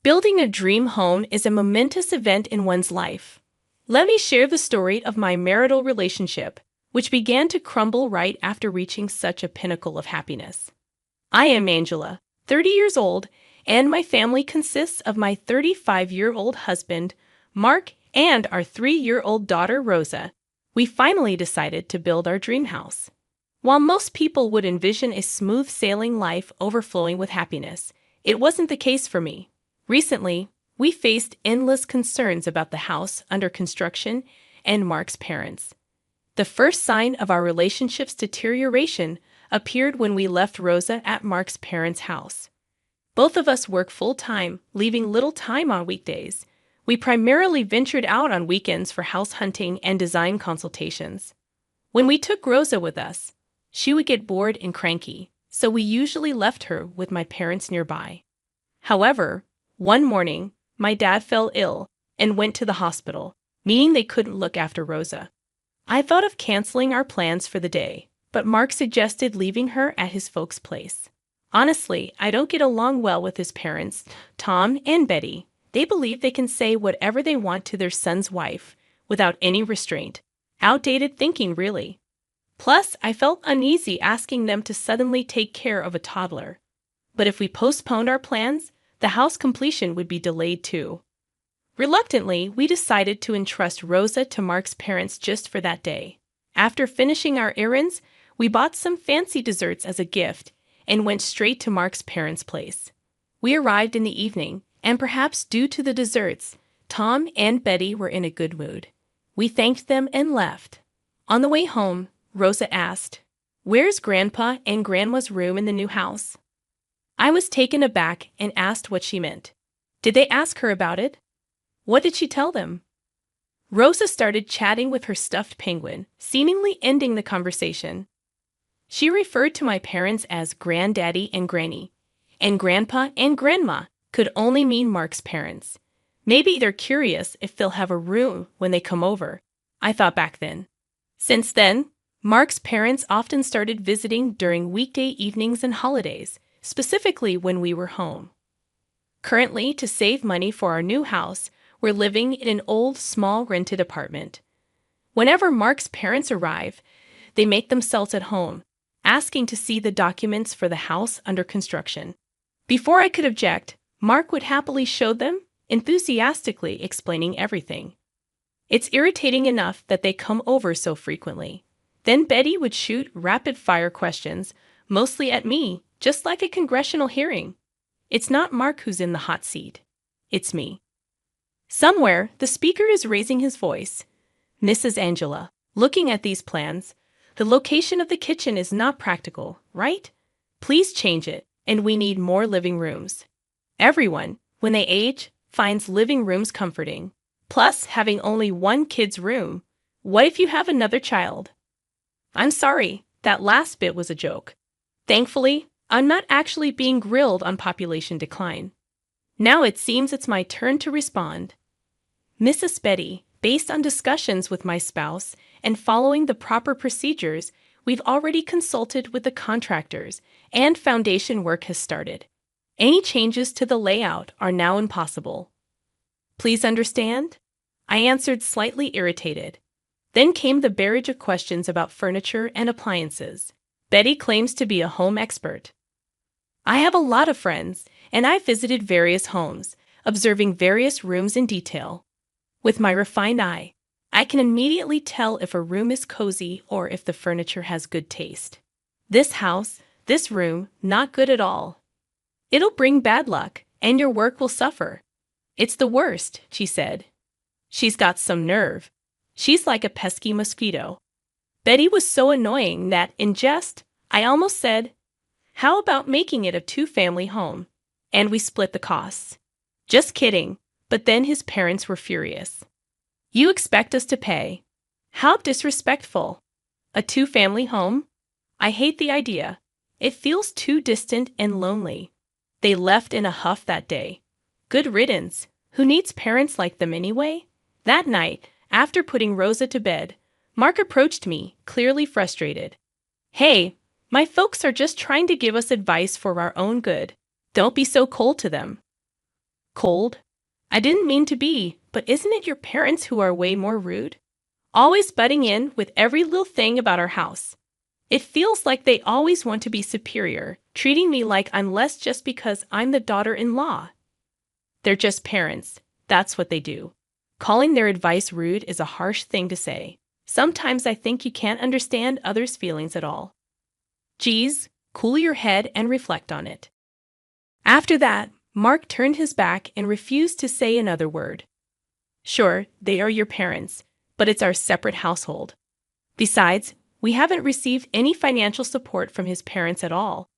Building a dream home is a momentous event in one's life. Let me share the story of my marital relationship, which began to crumble right after reaching such a pinnacle of happiness. I am Angela, 30 years old, and my family consists of my 35-year-old husband, Mark, and our 3-year-old daughter, Rosa. We finally decided to build our dream house. While most people would envision a smooth sailing life overflowing with happiness, it wasn't the case for me. Recently, we faced endless concerns about the house under construction and Mark's parents. The first sign of our relationship's deterioration appeared when we left Rosa at Mark's parents' house. Both of us work full-time, leaving little time on weekdays. We primarily ventured out on weekends for house hunting and design consultations. When we took Rosa with us, she would get bored and cranky, so we usually left her with my parents nearby. However, one morning, my dad fell ill and went to the hospital, meaning they couldn't look after Rosa. I thought of canceling our plans for the day, but Mark suggested leaving her at his folks' place. Honestly, I don't get along well with his parents, Tom and Betty. They believe they can say whatever they want to their son's wife without any restraint. Outdated thinking, really. Plus, I felt uneasy asking them to suddenly take care of a toddler. But if we postponed our plans, the house completion would be delayed too. Reluctantly, we decided to entrust Rosa to Mark's parents just for that day. After finishing our errands, we bought some fancy desserts as a gift and went straight to Mark's parents' place. We arrived in the evening, and perhaps due to the desserts, Tom and Betty were in a good mood. We thanked them and left. On the way home, Rosa asked, "Where's Grandpa and Grandma's room in the new house?" I was taken aback and asked what she meant. Did they ask her about it? What did she tell them? Rosa started chatting with her stuffed penguin, seemingly ending the conversation. She referred to my parents as Granddaddy and Granny, and Grandpa and Grandma could only mean Mark's parents. Maybe they're curious if they'll have a room when they come over, I thought back then. Since then, Mark's parents often started visiting during weekday evenings and holidays, specifically when we were home. Currently, to save money for our new house, we're living in an old, small rented apartment. Whenever Mark's parents arrive, they make themselves at home, asking to see the documents for the house under construction. Before I could object, Mark would happily show them, enthusiastically explaining everything. It's irritating enough that they come over so frequently. Then Betty would shoot rapid-fire questions, mostly at me, just like a congressional hearing. It's not Mark who's in the hot seat. It's me. Somewhere, the speaker is raising his voice. "Mrs. Angela, looking at these plans, the location of the kitchen is not practical, right? Please change it, and we need more living rooms." Everyone, when they age, finds living rooms comforting. Plus, having only one kid's room. What if you have another child? I'm sorry, that last bit was a joke. Thankfully, I'm not actually being grilled on population decline. Now it seems it's my turn to respond. Mrs. Betty, based on discussions with my spouse and following the proper procedures, we've already consulted with the contractors and foundation work has started. Any changes to the layout are now impossible. Please understand? I answered, slightly irritated. Then came the barrage of questions about furniture and appliances. Betty claims to be a home expert. I have a lot of friends, and I've visited various homes, observing various rooms in detail. With my refined eye, I can immediately tell if a room is cozy or if the furniture has good taste. This house, this room, not good at all. It'll bring bad luck, and your work will suffer. It's the worst, she said. She's got some nerve. She's like a pesky mosquito. Betty was so annoying that, in jest, I almost said, "How about making it a two-family home? And we split the costs." Just kidding, but then his parents were furious. "You expect us to pay? How disrespectful. A two-family home? I hate the idea. It feels too distant and lonely." They left in a huff that day. Good riddance. Who needs parents like them anyway? That night, after putting Rosa to bed, Mark approached me, clearly frustrated. "Hey, my folks are just trying to give us advice for our own good. Don't be so cold to them." Cold? I didn't mean to be, but isn't it your parents who are way more rude? Always butting in with every little thing about our house. It feels like they always want to be superior, treating me like I'm less just because I'm the daughter-in-law. They're just parents. That's what they do. Calling their advice rude is a harsh thing to say. Sometimes I think you can't understand others' feelings at all. Geez, cool your head and reflect on it. After that, Mark turned his back and refused to say another word. Sure, they are your parents, but it's our separate household. Besides, we haven't received any financial support from his parents at all.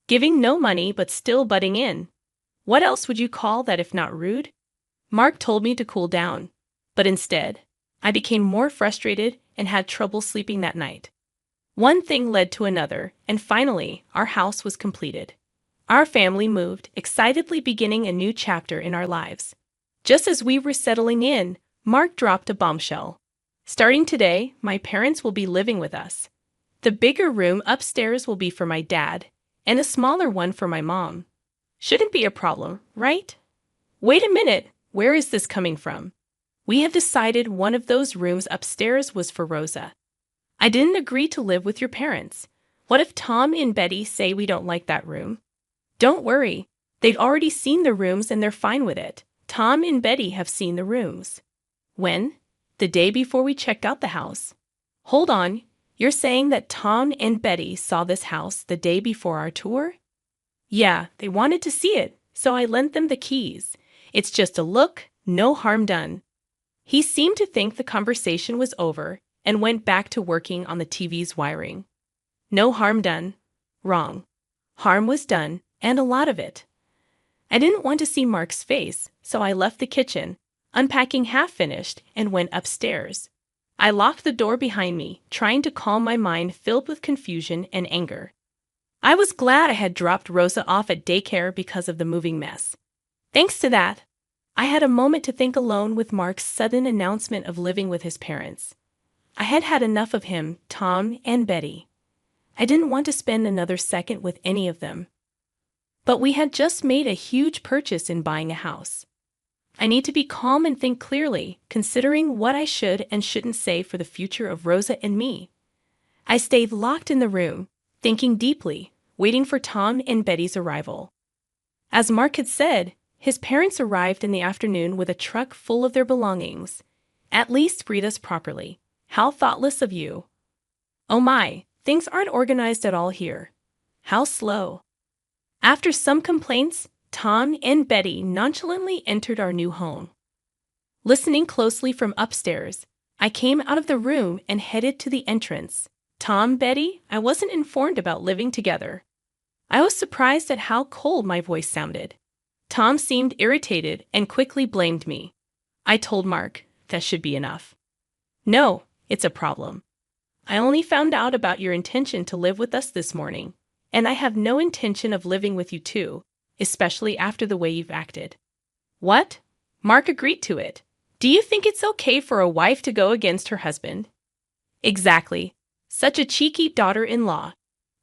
Giving no money but still butting in. What else would you call that if not rude? Mark told me to cool down, but instead, I became more frustrated and had trouble sleeping that night. One thing led to another, and finally, our house was completed. Our family moved, excitedly beginning a new chapter in our lives. Just as we were settling in, Mark dropped a bombshell. Starting today, my parents will be living with us. The bigger room upstairs will be for my dad, and a smaller one for my mom. Shouldn't be a problem, right? Wait a minute, where is this coming from? We have decided one of those rooms upstairs was for Rosa. I didn't agree to live with your parents. What if Tom and Betty say we don't like that room? Don't worry, they've already seen the rooms and they're fine with it. Tom and Betty have seen the rooms. When? The day before we checked out the house. Hold on, you're saying that Tom and Betty saw this house the day before our tour? Yeah, they wanted to see it, so I lent them the keys. It's just a look, no harm done. He seemed to think the conversation was over and went back to working on the TV's wiring. No harm done. Wrong. Harm was done, and a lot of it. I didn't want to see Mark's face, so I left the kitchen, unpacking half-finished, and went upstairs. I locked the door behind me, trying to calm my mind filled with confusion and anger. I was glad I had dropped Rosa off at daycare because of the moving mess. Thanks to that, I had a moment to think alone with Mark's sudden announcement of living with his parents. I had had enough of him, Tom, and Betty. I didn't want to spend another second with any of them. But we had just made a huge purchase in buying a house. I need to be calm and think clearly, considering what I should and shouldn't say for the future of Rosa and me. I stayed locked in the room, thinking deeply, waiting for Tom and Betty's arrival. As Mark had said, his parents arrived in the afternoon with a truck full of their belongings. At least greet us properly. How thoughtless of you. Oh my, things aren't organized at all here. How slow. After some complaints, Tom and Betty nonchalantly entered our new home. Listening closely from upstairs, I came out of the room and headed to the entrance. Tom, Betty, I wasn't informed about living together. I was surprised at how cold my voice sounded. Tom seemed irritated and quickly blamed me. I told Mark, that should be enough. No, it's a problem. I only found out about your intention to live with us this morning, and I have no intention of living with you too, especially after the way you've acted. What? Mark agreed to it. Do you think it's okay for a wife to go against her husband? Exactly. Such a cheeky daughter-in-law.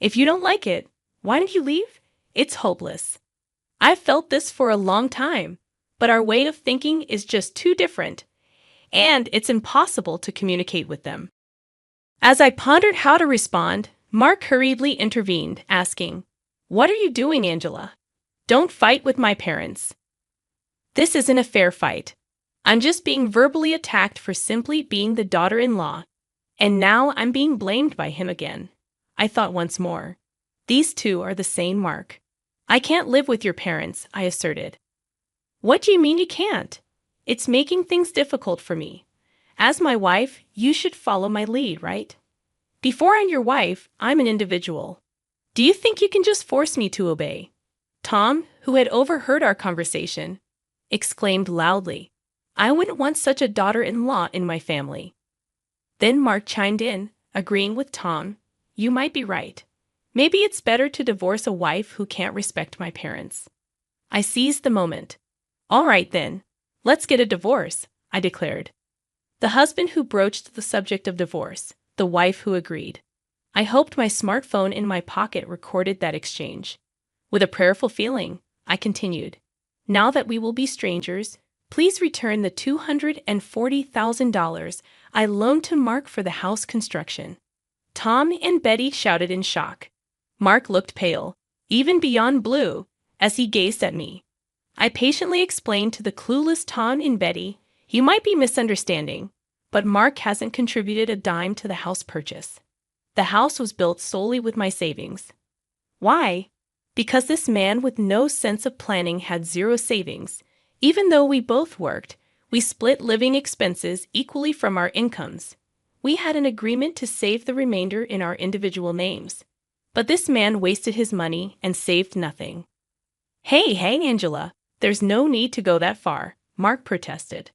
If you don't like it, why don't you leave? It's hopeless. I've felt this for a long time, but our way of thinking is just too different, and it's impossible to communicate with them. As I pondered how to respond, Mark hurriedly intervened, asking, "What are you doing, Angela? Don't fight with my parents. This isn't a fair fight. I'm just being verbally attacked for simply being the daughter-in-law, and now I'm being blamed by him again." I thought once more. These two are the same Mark. I can't live with your parents, I asserted. What do you mean you can't? It's making things difficult for me. As my wife, you should follow my lead, right? Before I'm your wife, I'm an individual. Do you think you can just force me to obey? Tom, who had overheard our conversation, exclaimed loudly, "I wouldn't want such a daughter-in-law in my family." Then Mark chimed in, agreeing with Tom, "You might be right. Maybe it's better to divorce a wife who can't respect my parents." I seized the moment. "All right then, let's get a divorce," I declared. The husband who broached the subject of divorce, the wife who agreed. I hoped my smartphone in my pocket recorded that exchange. With a prayerful feeling, I continued. Now that we will be strangers, please return the $240,000 I loaned to Mark for the house construction." Tom and Betty shouted in shock. Mark looked pale, even beyond blue, as he gazed at me. I patiently explained to the clueless Tom and Betty, "You might be misunderstanding, but Mark hasn't contributed a dime to the house purchase. The house was built solely with my savings." "Why?" "Because this man with no sense of planning had zero savings. Even though we both worked, we split living expenses equally from our incomes. We had an agreement to save the remainder in our individual names. But this man wasted his money and saved nothing." Hey, Angela, there's no need to go that far," Mark protested.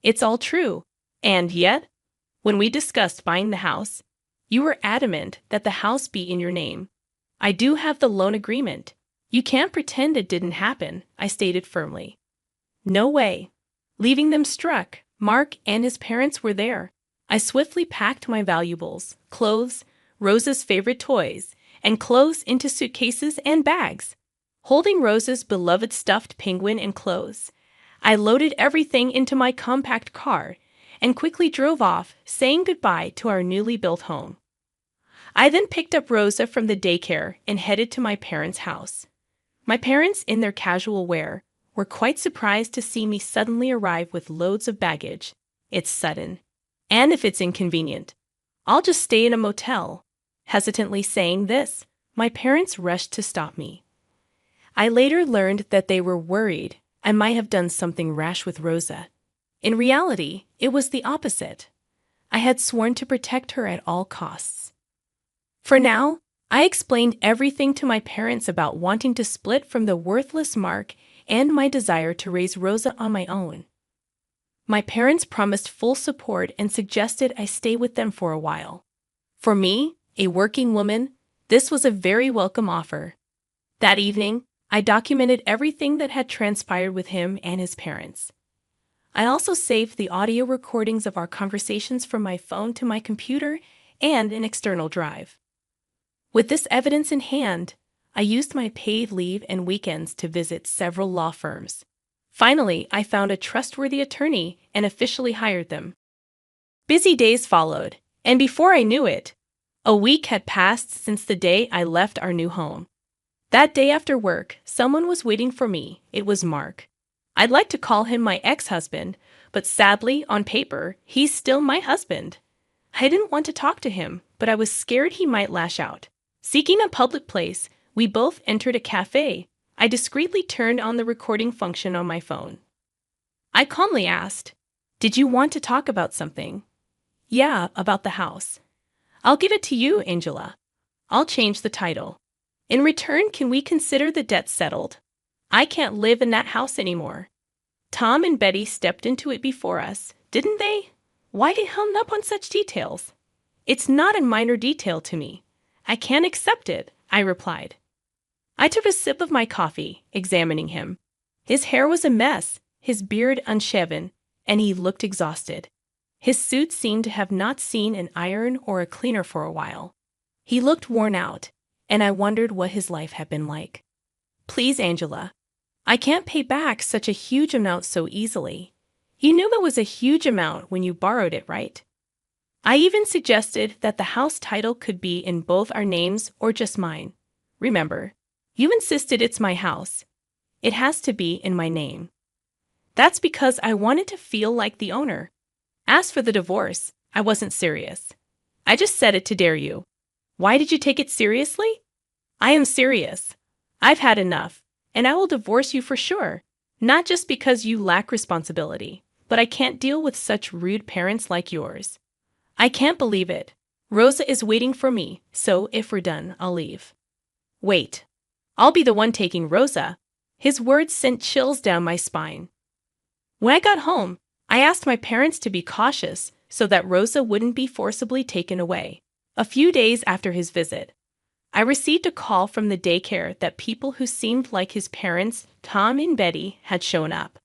"It's all true. And yet, when we discussed buying the house, you were adamant that the house be in your name. I do have the loan agreement. You can't pretend it didn't happen," I stated firmly. "No way." Leaving them struck, Mark and his parents were there. I swiftly packed my valuables, clothes, Rosa's favorite toys, and clothes into suitcases and bags. Holding Rosa's beloved stuffed penguin and clothes, I loaded everything into my compact car and quickly drove off, saying goodbye to our newly built home. I then picked up Rosa from the daycare and headed to my parents' house. My parents, in their casual wear, were quite surprised to see me suddenly arrive with loads of baggage. "It's sudden. And if it's inconvenient, I'll just stay in a motel." Hesitantly saying this, my parents rushed to stop me. I later learned that they were worried I might have done something rash with Rosa. In reality, it was the opposite. I had sworn to protect her at all costs. For now, I explained everything to my parents about wanting to split from the worthless Mark and my desire to raise Rosa on my own. My parents promised full support and suggested I stay with them for a while. For me, a working woman, this was a very welcome offer. That evening, I documented everything that had transpired with him and his parents. I also saved the audio recordings of our conversations from my phone to my computer and an external drive. With this evidence in hand, I used my paid leave and weekends to visit several law firms. Finally, I found a trustworthy attorney and officially hired them. Busy days followed, and before I knew it, a week had passed since the day I left our new home. That day after work, someone was waiting for me. It was Mark. I'd like to call him my ex-husband, but sadly, on paper, he's still my husband. I didn't want to talk to him, but I was scared he might lash out. Seeking a public place, we both entered a cafe. I discreetly turned on the recording function on my phone. I calmly asked, "Did you want to talk about something?" "Yeah, about the house." "I'll give it to you, Angela. I'll change the title. In return, can we consider the debt settled? I can't live in that house anymore. Tom and Betty stepped into it before us, didn't they? Why they hung up on such details?" "It's not a minor detail to me. I can't accept it," I replied. I took a sip of my coffee, examining him. His hair was a mess, his beard unshaven, and he looked exhausted. His suit seemed to have not seen an iron or a cleaner for a while. He looked worn out, and I wondered what his life had been like. "Please, Angela, I can't pay back such a huge amount so easily. You knew it was a huge amount when you borrowed it, right?" I even suggested that the house title could be in both our names or just mine. "Remember, you insisted it's my house. It has to be in my name." That's because I wanted to feel like the owner. As for the divorce, I wasn't serious. I just said it to dare you. Why did you take it seriously? I am serious. I've had enough, and I will divorce you for sure. Not just because you lack responsibility, but I can't deal with such rude parents like yours. I can't believe it. Rosa is waiting for me, so if we're done, I'll leave. Wait. I'll be the one taking Rosa. His words sent chills down my spine. When I got home, I asked my parents to be cautious so that Rosa wouldn't be forcibly taken away. A few days after his visit, I received a call from the daycare that people who seemed like his parents, Tom and Betty, had shown up.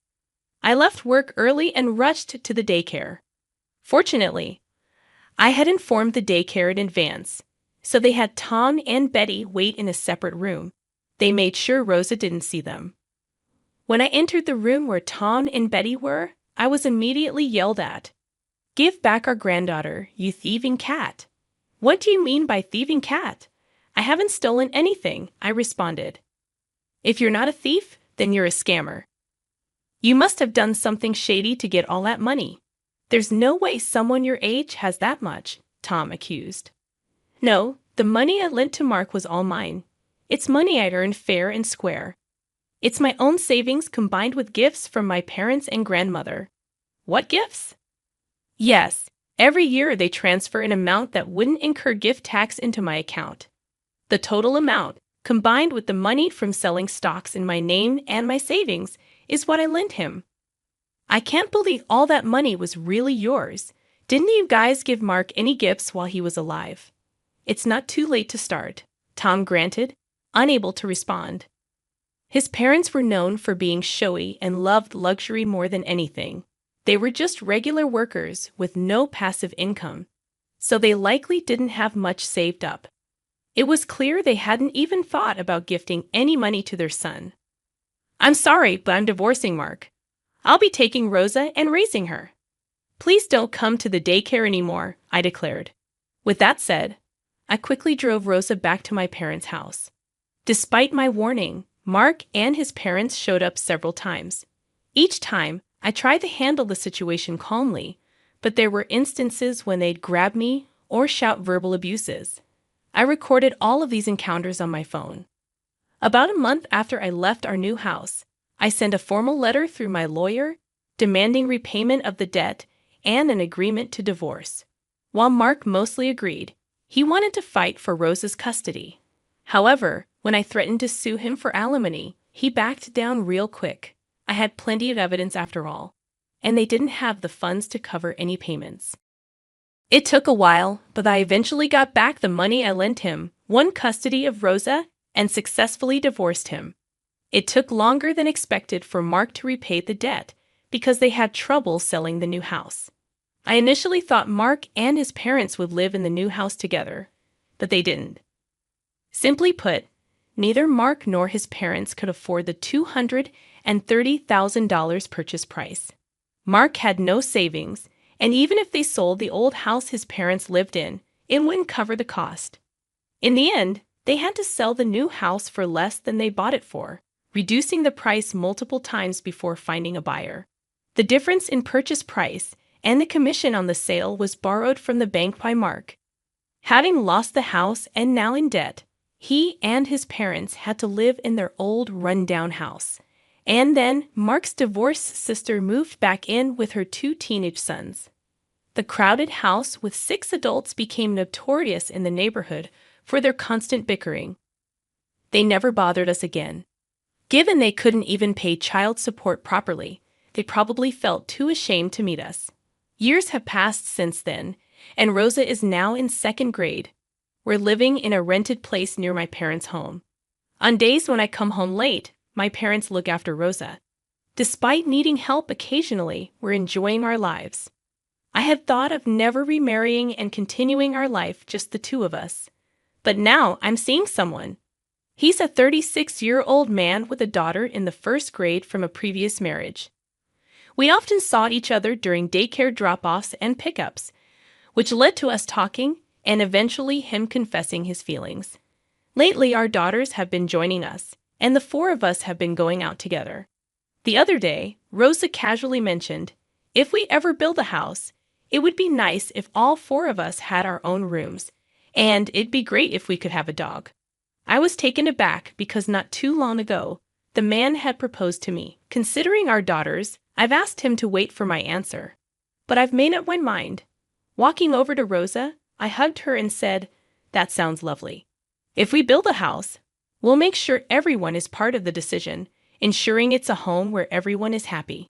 I left work early and rushed to the daycare. Fortunately, I had informed the daycare in advance, so they had Tom and Betty wait in a separate room. They made sure Rosa didn't see them. When I entered the room where Tom and Betty were, I was immediately yelled at. "Give back our granddaughter, you thieving cat." "What do you mean by thieving cat? I haven't stolen anything," I responded. "If you're not a thief, then you're a scammer. You must have done something shady to get all that money. There's no way someone your age has that much," Tom accused. "No, the money I lent to Mark was all mine. It's money I'd earned fair and square. It's my own savings combined with gifts from my parents and grandmother." "What gifts?" "Yes, every year they transfer an amount that wouldn't incur gift tax into my account. The total amount, combined with the money from selling stocks in my name and my savings, is what I lent him." "I can't believe all that money was really yours. Didn't you guys give Mark any gifts while he was alive?" "It's not too late to start," Tom granted, unable to respond. His parents were known for being showy and loved luxury more than anything. They were just regular workers with no passive income, so they likely didn't have much saved up. It was clear they hadn't even thought about gifting any money to their son. "I'm sorry, but I'm divorcing Mark. I'll be taking Rosa and raising her. Please don't come to the daycare anymore," I declared. With that said, I quickly drove Rosa back to my parents' house. Despite my warning, Mark and his parents showed up several times. Each time, I tried to handle the situation calmly, but there were instances when they'd grab me or shout verbal abuses. I recorded all of these encounters on my phone. About a month after I left our new house, I sent a formal letter through my lawyer demanding repayment of the debt and an agreement to divorce. While Mark mostly agreed, he wanted to fight for Rosa's custody. However, when I threatened to sue him for alimony, he backed down real quick. I had plenty of evidence after all, and they didn't have the funds to cover any payments. It took a while, but I eventually got back the money I lent him, won custody of Rosa, and successfully divorced him. It took longer than expected for Mark to repay the debt because they had trouble selling the new house. I initially thought Mark and his parents would live in the new house together, but they didn't. Simply put, neither Mark nor his parents could afford the $230,000 purchase price. Mark had no savings, and even if they sold the old house his parents lived in, it wouldn't cover the cost. In the end, they had to sell the new house for less than they bought it for, reducing the price multiple times before finding a buyer. The difference in purchase price and the commission on the sale was borrowed from the bank by Mark. Having lost the house and now in debt, he and his parents had to live in their old run-down house. And then Mark's divorced sister moved back in with her 2 teenage sons. The crowded house with 6 adults became notorious in the neighborhood for their constant bickering. They never bothered us again. Given they couldn't even pay child support properly, they probably felt too ashamed to meet us. Years have passed since then, and Rosa is now in 2nd grade. We're living in a rented place near my parents' home. On days when I come home late, my parents look after Rosa. Despite needing help occasionally, we're enjoying our lives. I had thought of never remarrying and continuing our life just the 2 of us. But now I'm seeing someone. He's a 36-year-old man with a daughter in the 1st grade from a previous marriage. We often saw each other during daycare drop-offs and pickups, which led to us talking and eventually him confessing his feelings. Lately, our daughters have been joining us, and the 4 of us have been going out together. The other day, Rosa casually mentioned, if we ever build a house, it would be nice if all 4 of us had our own rooms, and it'd be great if we could have a dog. I was taken aback because not too long ago, the man had proposed to me. Considering our daughters, I've asked him to wait for my answer. But I've made up my mind. Walking over to Rosa, I hugged her and said, "That sounds lovely. If we build a house, we'll make sure everyone is part of the decision, ensuring it's a home where everyone is happy."